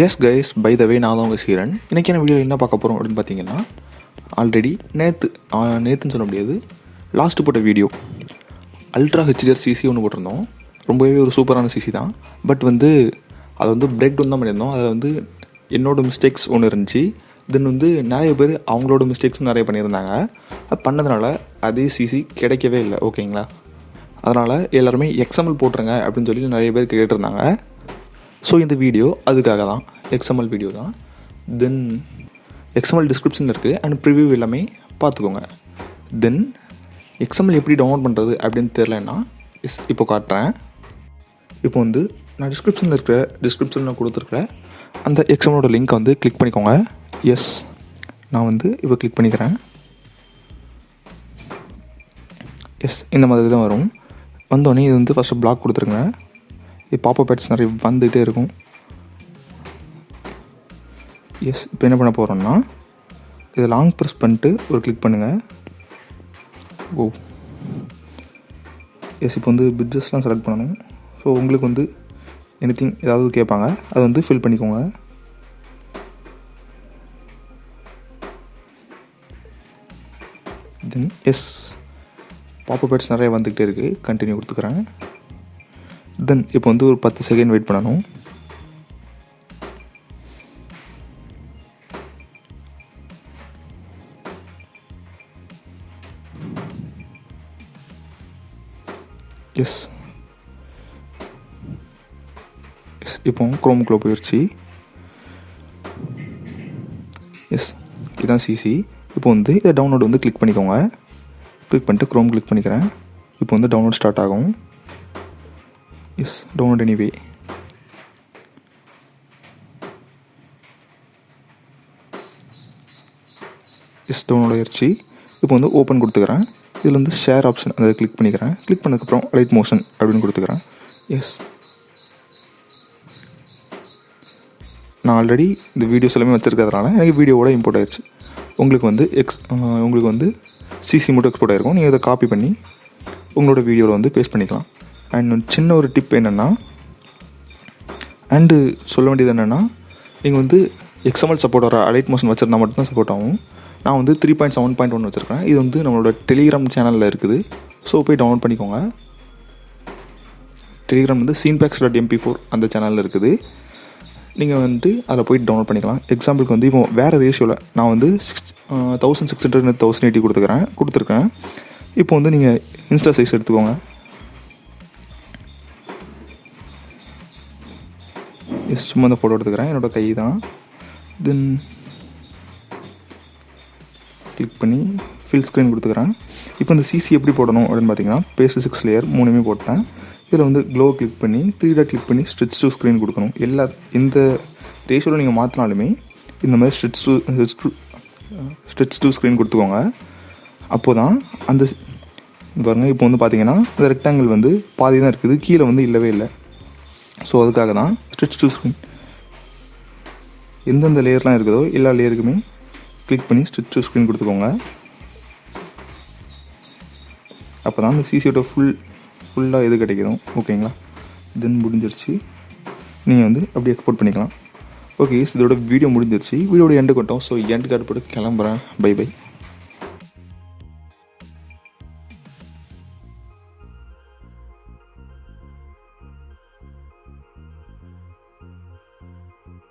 S guys, by the வே நான் தான் உங்கள் சீரன். இன்றைக்கி என்ன வீடியோ என்ன பார்க்க போகிறோம் அப்படின்னு பார்த்தீங்கன்னா, ஆல்ரெடி நேற்றுன்னு சொல்ல முடியாது, லாஸ்ட்டு போட்ட வீடியோ அல்ட்ரா HDR சிசி ஒன்று போட்டிருந்தோம். ரொம்பவே ஒரு சூப்பரான சிசி தான். பட் அதை பிரேக் டவுன் தான் பண்ணியிருந்தோம். அதில் என்னோடய மிஸ்டேக்ஸ் ஒன்று இருந்துச்சு. தென் நிறைய பேர் அவங்களோட மிஸ்டேக்ஸும் நிறைய பண்ணியிருந்தாங்க. அது பண்ணதுனால அதே சிசி கிடைக்கவே இல்லை. ஓகேங்களா? அதனால் எல்லாருமே XML போட்டுருங்க அப்படின்னு சொல்லி நிறைய பேர் கேட்டிருந்தாங்க. ஸோ இந்த வீடியோ அதுக்காக தான், XML வீடியோ தான். தென் XML டிஸ்கிரிப்ஷன் இருக்குது அண்ட் ப்ரிவ்யூ எல்லாமே பார்த்துக்கோங்க. தென் XML எப்படி டவுன்லோட் பண்ணுறது அப்படின்னு தெரிலன்னா இப்போ காட்டுறேன். இப்போ நான் டிஸ்கிரிப்ஷனில் கொடுத்துருக்குற அந்த XMLோட லிங்க்கை கிளிக் பண்ணிக்கோங்க. எஸ், நான் இப்போ கிளிக் பண்ணிக்கிறேன். எஸ், இந்த மாதிரி தான் வரும். வந்தோடனே இது ஃபஸ்ட்டு பிளாக் கொடுத்துருங்க. இது பாப்பப் ஆட்ஸ் நிறைய வந்துகிட்டே இருக்கும். எஸ், இப்போ என்ன பண்ண போகிறோன்னா, இதை லாங் ப்ரெஸ் பண்ணிட்டு ஒரு கிளிக் பண்ணுங்கள். ஓ எஸ், இப்போ பிட்ஜஸ்லாம் செலக்ட் பண்ணணும். ஸோ உங்களுக்கு எனிதிங் ஏதாவது கேட்பாங்க, அதை ஃபில் பண்ணிக்கோங்க. தென் எஸ், பாப்பப் ஆட்ஸ் நிறைய வந்துக்கிட்டே இருக்குது. கண்டினியூ கொடுத்துக்கிறேன். தென் இப்போ ஒரு 10 செகண்ட் வெயிட் பண்ணணும். எஸ் எஸ், இப்போ குரோமுக்குள்ளே போயிடுச்சு. எஸ், இதுதான் சிசி. இப்போ இதை டவுன்லோடு கிளிக் பண்ணிக்கோங்க. கிளிக் பண்ணிட்டு குரோம் கிளிக் பண்ணிக்கிறேன். இப்போ டவுன்லோட் ஸ்டார்ட் ஆகும். Yes, download anyway. Yes, download ஆயிடுச்சு. இப்போ ஓப்பன் கொடுத்துக்கிறேன். இதில் ஷேர் ஆப்ஷன் அதை கிளிக் பண்ணிக்கிறேன். கிளிக் பண்ணதுக்கப்புறம் அலைட் மோஷன் அப்படின்னு கொடுத்துக்கிறேன். எஸ், நான் ஆல்ரெடி இந்த வீடியோஸ் எல்லாமே வச்சுருக்கிறதுனால எனக்கு வீடியோவோட இம்போர்ட் ஆயிடுச்சு. உங்களுக்கு சிசி மட்டும் எக்ஸ்போர்ட் ஆகிருக்கும். நீங்கள் இதை காப்பி பண்ணி உங்களோட வீடியோவில் பேஸ்ட் பண்ணிக்கலாம். அண்ட் சின்ன ஒரு டிப் என்னென்னா, சொல்ல வேண்டியது என்னென்னா, நீங்கள் XML சப்போர்ட் வர அலைட் மோஷன் வச்சுருந்தா மட்டும்தான் சப்போர்ட் ஆகும். நான் 3.7.1 வச்சுருக்கேன். இது நம்மளோட டெலிகிராம் சேனலில் இருக்குது. ஸோ போய் டவுன்லோட் பண்ணிக்கோங்க. டெலிகிராம் scenepacks.mp4 அந்த சேனலில் இருக்குது. நீங்கள் அதில் போய் டவுன்லோட் பண்ணிக்கலாம். எக்ஸாம்பிளுக்கு இப்போ வேறு ரேஷியோவில் நான் 1600 1080 கொடுத்துருக்கேன். இப்போ நீங்கள் இன்ஸ்டா சைஸ் எடுத்துக்கோங்க. எஸ், சும்மா இந்த ஃபோட்டோ எடுத்துக்கிறேன். என்னோடய கை தான். தென் கிளிக் பண்ணி ஃபில் ஸ்க்ரீன் கொடுத்துக்கிறேன். இப்போ இந்த சிசி எப்படி போடணும் அப்படின்னு பார்த்தீங்கன்னா, பேஸ்ட் 6 லேயர் 3 போட்டேன். இதில் க்ளோ கிளிக் பண்ணி 3 கிளிக் பண்ணி ஸ்ட்ரெச் டு ஸ்க்ரீன் கொடுக்கணும். இந்த ரேஷியோவில் நீங்கள் மாற்றினாலுமே இந்த மாதிரி ஸ்ட்ரெச் டு ஸ்க்ரீன் கொடுத்துக்கோங்க. அப்போது தான் அந்த பாருங்கள், இப்போ பார்த்தீங்கன்னா இந்த ரெக்டாங்கிள் பாதி தான் இருக்குது, கீழே இல்லவே இல்லை. ஸோ அதுக்காக தான் ஸ்ட்ரெச் டு ஸ்க்ரீன். எந்தெந்த லேயர்லாம் இருக்குதோ எல்லா லேயருக்குமே கிளிக் பண்ணி ஸ்ட்ரெச் டு ஸ்க்ரீன் கொடுத்துக்கோங்க. அப்போ தான் அந்த சிசியோட ஃபுல்லாக எது கிடைக்கும். ஓகேங்களா? தென் முடிஞ்சிருச்சு. நீங்கள் அப்படியே எக்ஸ்போர்ட் பண்ணிக்கலாம். ஓகே, இதோட வீடியோ முடிஞ்சிருச்சு. வீடியோட எண்டு கொட்டோம். ஸோ எண்டு கார்டு போட்டு கிளம்புறேன். Bye by.